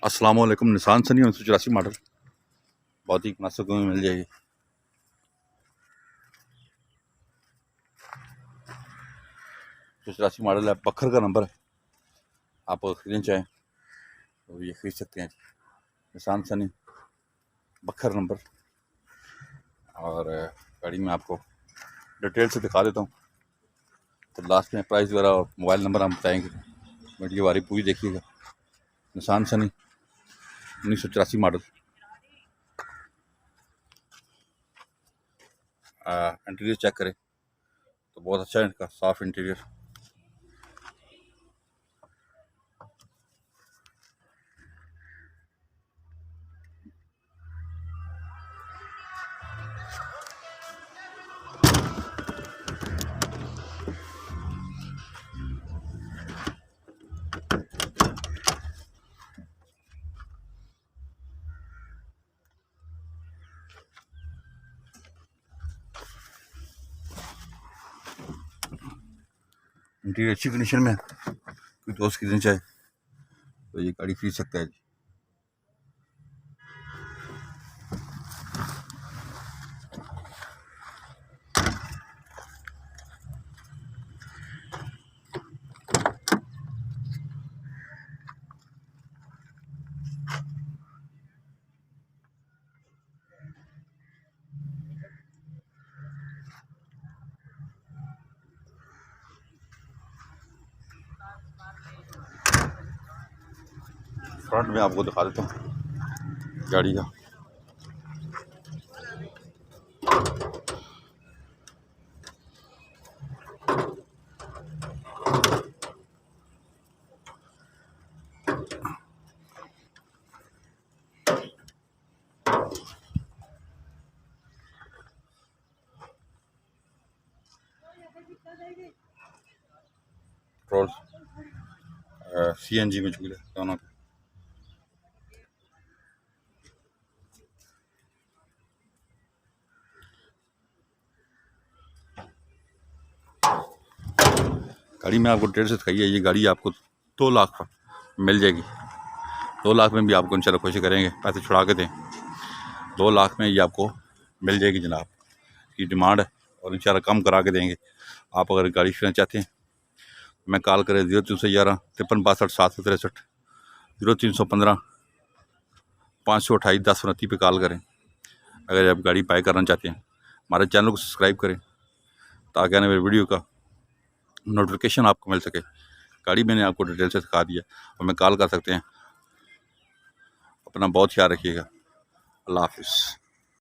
अस्सलाम वालेकुम। Nissan Sunny 1984 model बहुत ही मुनासिब में मिल जाएगी। तो 84 मॉडल है, बखर का नंबर है। आप अगर खरीदना चाहें तो ये खरीद सकते हैं। निसान सनी बखर नंबर। और गाड़ी में आपको डिटेल से दिखा देता हूँ, तो लास्ट में प्राइस वगैरह और मोबाइल नंबर हम बताएंगे। वीडियो हमारी पूरी देखिएगा। Nissan Sunny 1984 model. Interior check करें तो बहुत अच्छा है, इनका साफ इंटीरियर। इंटीरियर अच्छी कंडीशन में है। कोई दोस्त खरीदना चाहे तो ये गाड़ी खरीद सकता है। फ्रंट में आपको दिखा देता हूँ गाड़ी का। पेट्रोल CNG में चूल्हे दोनों। गाड़ी में आपको डेढ़ से दिखाई है। ये गाड़ी आपको 2 लाख पर मिल जाएगी। 2 लाख में भी आपको इंशाल्लाह कोशिश करेंगे पैसे छुड़ा के दें। 2 लाख में ये आपको मिल जाएगी जनाब, की डिमांड है और इंशाल्लाह कम करा के देंगे। आप अगर गाड़ी खरीदना चाहते हैं मैं कॉल करें 0311 53 62 763 0315 528 1029 पे कॉल करें। अगर आप गाड़ी बाय करना चाहते हैं हमारे चैनल को सब्सक्राइब करें ताकि आने वाली वीडियो का नोटिफिकेशन आपको मिल सके। गाड़ी मैंने आपको डिटेल से दिखा दिया और मैं कॉल कर सकते हैं। अपना बहुत ख्याल रखिएगा। अल्लाह हाफिज़।